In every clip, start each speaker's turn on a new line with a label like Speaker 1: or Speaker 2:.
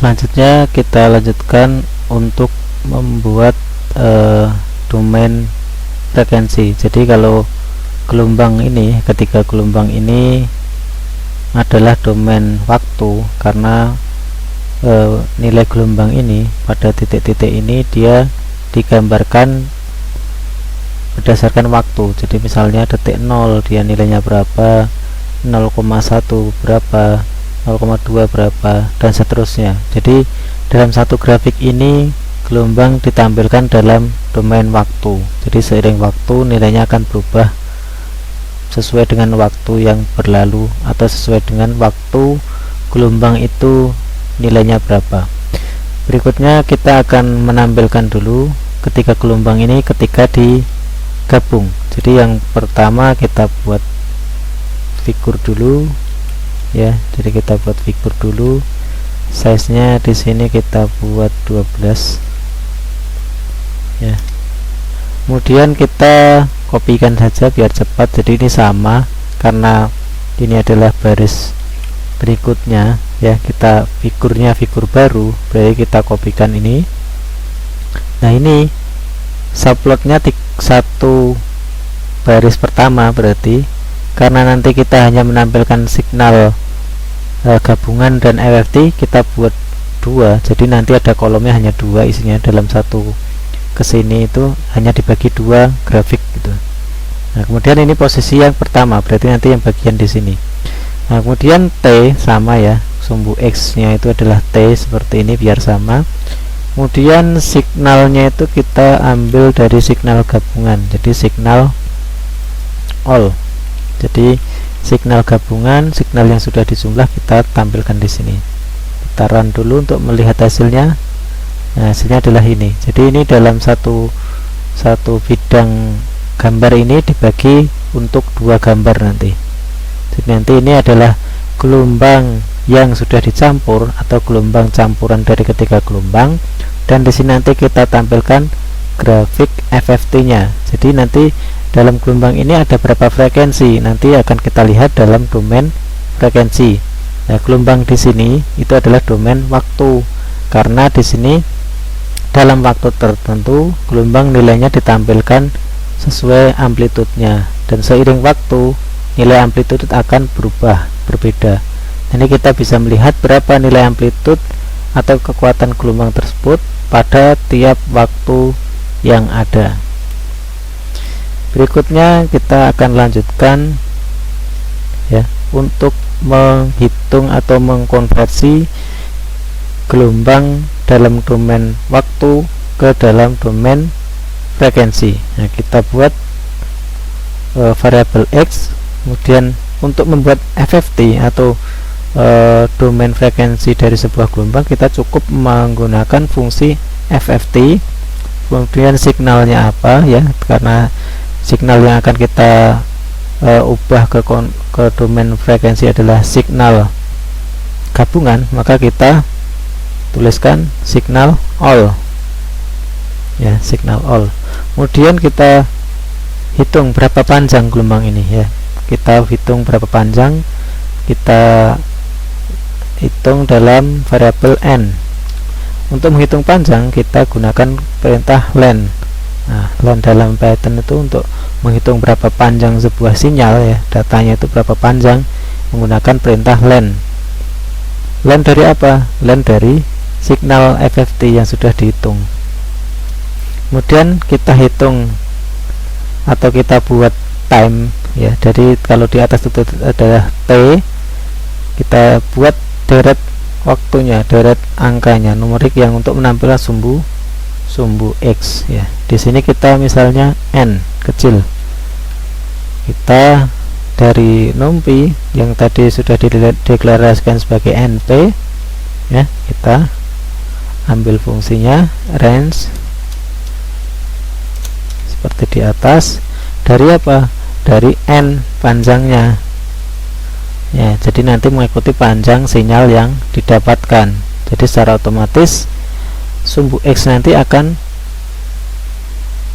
Speaker 1: Selanjutnya kita lanjutkan untuk membuat domain frekuensi. Jadi kalau gelombang ini, ketika gelombang ini adalah domain waktu, karena nilai gelombang ini pada titik-titik ini dia digambarkan berdasarkan waktu. Jadi misalnya detik 0 dia nilainya berapa, 0,1 berapa, 0,2 berapa, dan seterusnya. Jadi dalam satu grafik ini gelombang ditampilkan dalam domain waktu. Jadi seiring waktu nilainya akan berubah sesuai dengan waktu yang berlalu atau sesuai dengan waktu gelombang itu nilainya berapa. Berikutnya kita akan menampilkan dulu ketika gelombang ini ketika digabung. Jadi yang pertama kita buat figur dulu ya. Jadi kita buat figur dulu. Size nya di sini kita buat 12 ya. Kemudian kita kopikan saja biar cepat. Jadi ini sama karena ini adalah baris berikutnya ya. Kita figurnya figur baru, berarti kita kopikan ini. Nah ini subplotnya satu baris pertama, berarti karena nanti kita hanya menampilkan signal gabungan dan FFT, kita buat 2. Jadi nanti ada kolomnya hanya 2 isinya, dalam satu kesini itu hanya dibagi 2 grafik gitu. Nah kemudian ini posisi yang pertama, berarti nanti yang bagian di sini. Nah kemudian T sama ya, sumbu X nya itu adalah T seperti ini biar sama. Kemudian signalnya itu kita ambil dari signal gabungan, jadi signal all. Jadi signal gabungan, signal yang sudah dijumlah kita tampilkan di sini. Kita run dulu untuk melihat hasilnya. Nah, hasilnya adalah ini. Jadi ini dalam satu bidang gambar ini dibagi untuk 2 gambar nanti. Jadi nanti ini adalah gelombang yang sudah dicampur atau gelombang campuran dari ketiga gelombang, dan di sini nanti kita tampilkan grafik FFT-nya. Jadi nanti dalam gelombang ini ada berapa frekuensi, nanti akan kita lihat dalam domain frekuensi. Nah, gelombang di sini itu adalah domain waktu, karena di sini dalam waktu tertentu gelombang nilainya ditampilkan sesuai amplitudenya, dan seiring waktu nilai amplitude akan berubah, berbeda. Ini kita bisa melihat berapa nilai amplitude atau kekuatan gelombang tersebut pada tiap waktu yang ada. Berikutnya kita akan lanjutkan ya untuk menghitung atau mengkonversi gelombang dalam domain waktu ke dalam domain frekuensi. Nah, kita buat variabel X. Kemudian untuk membuat FFT atau domain frekuensi dari sebuah gelombang, kita cukup menggunakan fungsi FFT. Kemudian signalnya apa ya, karena signal yang akan kita ubah ke domain frekuensi adalah signal gabungan, maka kita tuliskan signal all ya, signal all. Kemudian kita hitung berapa panjang gelombang ini ya, kita hitung berapa panjang, kita hitung dalam variabel n. Untuk menghitung panjang kita gunakan perintah len. Nah, len dalam Python itu untuk menghitung berapa panjang sebuah sinyal ya, datanya itu berapa panjang, menggunakan perintah len. Len dari apa? Len dari signal FFT yang sudah dihitung. Kemudian kita hitung atau kita buat time ya. Jadi kalau di atas itu adalah T, kita buat deret waktunya, deret angkanya, numerik yang untuk menampilkan sumbu X ya. Di sini kita misalnya n kecil. Kita dari numpy yang tadi sudah dideklarasikan sebagai np ya, kita ambil fungsinya range seperti di atas. Dari apa? Dari n panjangnya ya. Jadi nanti mengikuti panjang sinyal yang didapatkan. Jadi secara otomatis sumbu X nanti akan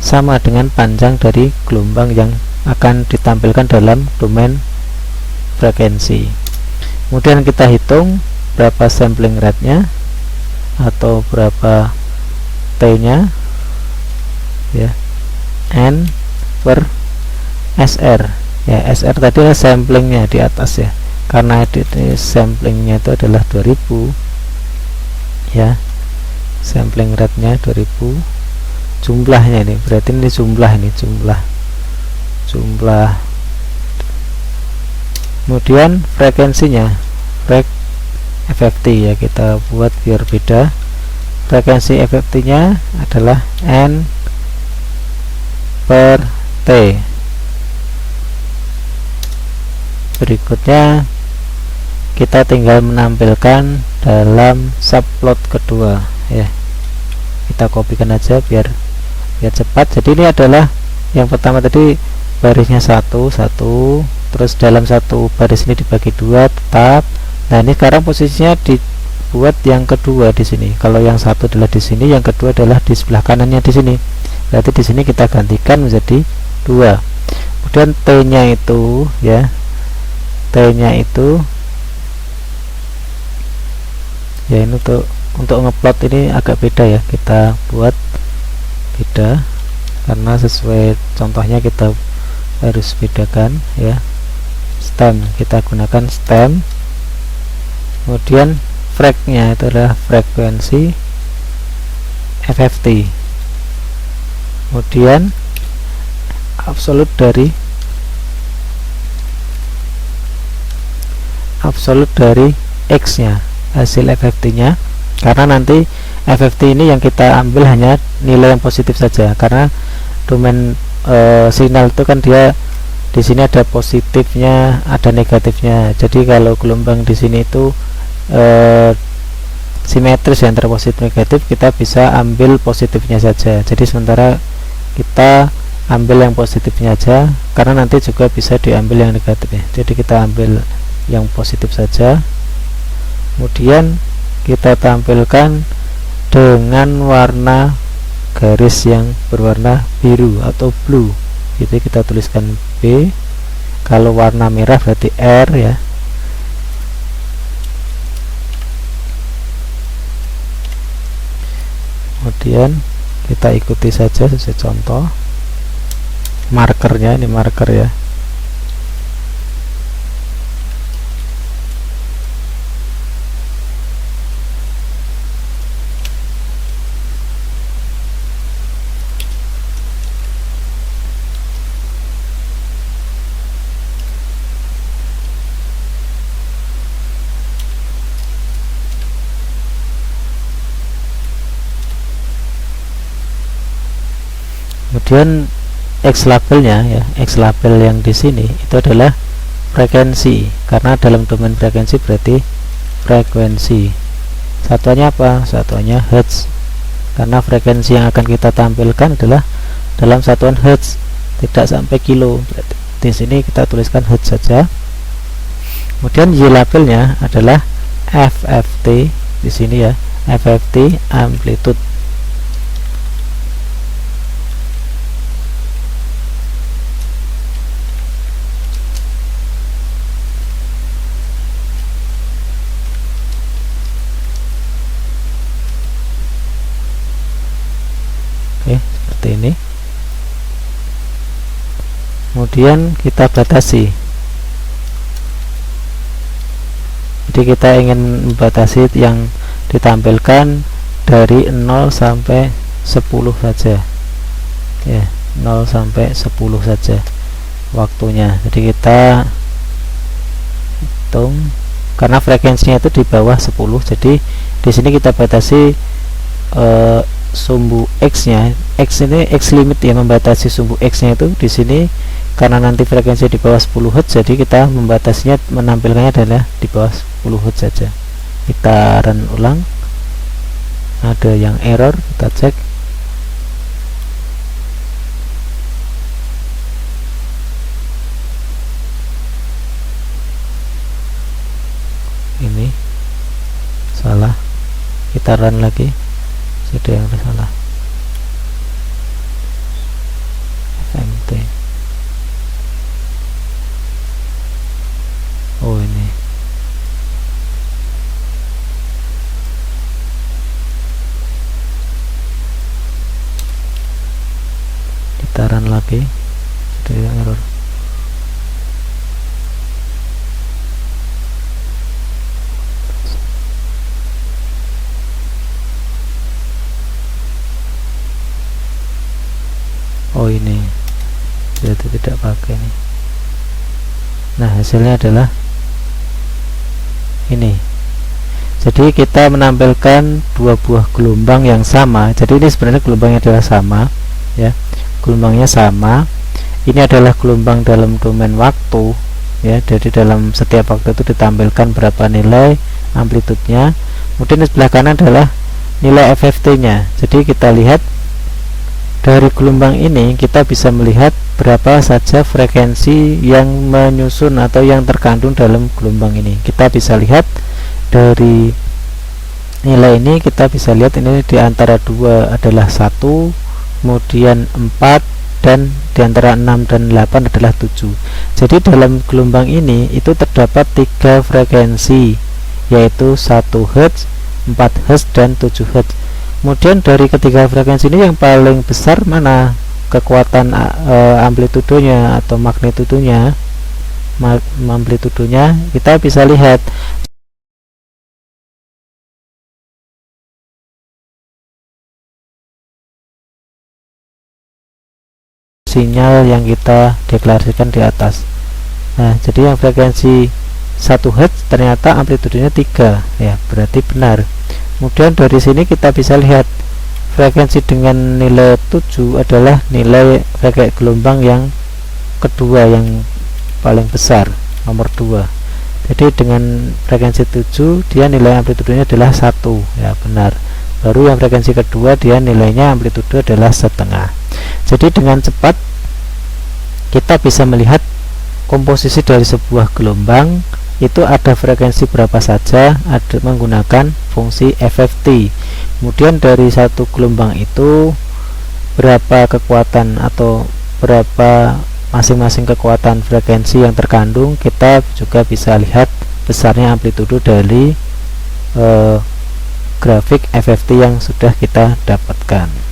Speaker 1: sama dengan panjang dari gelombang yang akan ditampilkan dalam domain frekuensi. Kemudian kita hitung berapa sampling rate-nya. atau berapa T nya ya, N per SR ya. SR tadi adalah samplingnya di atas ya, karena di samplingnya itu adalah 2000 ya, sampling rate nya 2000, jumlahnya ini berarti ini jumlah kemudian frekuensinya FFT ya, kita buat biar beda. Frekuensi FFT nya adalah N per T. Berikutnya kita tinggal menampilkan dalam subplot kedua ya, kita kopikan aja biar cepat. Jadi ini adalah yang pertama tadi barisnya satu, terus dalam satu baris ini dibagi dua tetap. Nah ini sekarang posisinya dibuat yang kedua di sini. Kalau yang satu adalah di sini, yang kedua adalah di sebelah kanannya di sini. Berarti di sini kita gantikan menjadi 2. Kemudian T-nya itu ya, T-nya itu ya, ini untuk ngeplot ini agak beda ya, kita buat beda karena sesuai contohnya kita harus bedakan ya. Stem, kita gunakan stem. Kemudian frek-nya itu adalah frekuensi FFT. Kemudian absolut dari X nya, hasil FFT nya, karena nanti FFT ini yang kita ambil hanya nilai yang positif saja, karena domain sinyal itu kan dia di sini ada positifnya, ada negatifnya. Jadi kalau gelombang di sini itu simetris ya, antara positif negatif, kita bisa ambil positifnya saja. Jadi sementara kita ambil yang positifnya aja, karena nanti juga bisa diambil yang negatifnya. Jadi kita ambil yang positif saja. Kemudian kita tampilkan dengan warna garis yang berwarna biru atau blue. Jadi kita tuliskan B. Kalau warna merah berarti R ya. Kemudian kita ikuti saja sesuai contoh. Markernya, ini marker ya. Kemudian X labelnya ya, X label yang di sini itu adalah frekuensi, karena dalam domain frekuensi berarti frekuensi. Satuannya apa? Satuannya hertz, karena frekuensi yang akan kita tampilkan adalah dalam satuan hertz, tidak sampai kilo. Berarti di sini kita tuliskan hertz saja. Kemudian Y labelnya adalah FFT di sini ya, FFT amplitude. Seperti ini. Kemudian kita batasi. Jadi kita ingin membatasi yang ditampilkan dari 0 sampai 10 saja ya, 0 sampai 10 saja waktunya. Jadi kita hitung karena frekuensinya itu di bawah 10, jadi di sini kita batasi sumbu X nya. X ini X limit ya, membatasi sumbu X nya itu di sini karena nanti frekuensi di bawah 10 Hz, jadi kita membatasinya, menampilkannya adalah di bawah 10 Hz saja. Kita run ulang, ada yang error, kita cek. Ini salah, kita run lagi, sudah yang salah. FMT, oh ini keluaran lagi, jadi error. Oh ini jadi tidak pakai nih. Nah hasilnya adalah ini. Jadi kita menampilkan dua buah gelombang yang sama. Jadi ini sebenarnya gelombangnya adalah sama, ya. Gelombangnya sama. Ini adalah gelombang dalam domain waktu, ya. Jadi dalam setiap waktu itu ditampilkan berapa nilai amplitudenya. Kemudian di sebelah kanan adalah nilai FFT-nya. Jadi kita lihat dari gelombang ini kita bisa melihat berapa saja frekuensi yang menyusun atau yang terkandung dalam gelombang ini. Kita bisa lihat dari nilai ini, kita bisa lihat ini di antara 2 adalah 1, kemudian 4, dan di antara 6 dan 8 adalah 7. Jadi dalam gelombang ini itu terdapat 3 frekuensi, yaitu 1 Hz, 4 Hz, dan 7 Hz. Kemudian dari ketiga frekuensi ini yang paling besar mana kekuatan amplitudenya atau magnitudenya, amplitudenya kita bisa lihat sinyal yang kita deklarasikan di atas. Nah, jadi yang frekuensi 1 Hz ternyata amplitudenya 3, ya, berarti benar. Kemudian dari sini kita bisa lihat frekuensi dengan nilai 7 adalah nilai frekuensi gelombang yang kedua, yang paling besar, nomor 2. Jadi dengan frekuensi 7 dia nilai amplitudenya adalah 1, ya, benar. Baru yang frekuensi kedua dia nilainya amplitude adalah setengah. Jadi dengan cepat kita bisa melihat komposisi dari sebuah gelombang itu ada frekuensi berapa saja, ada menggunakan fungsi FFT. Kemudian dari satu gelombang itu berapa kekuatan atau berapa masing-masing kekuatan frekuensi yang terkandung, kita juga bisa lihat besarnya amplitudo dari grafik FFT yang sudah kita dapatkan.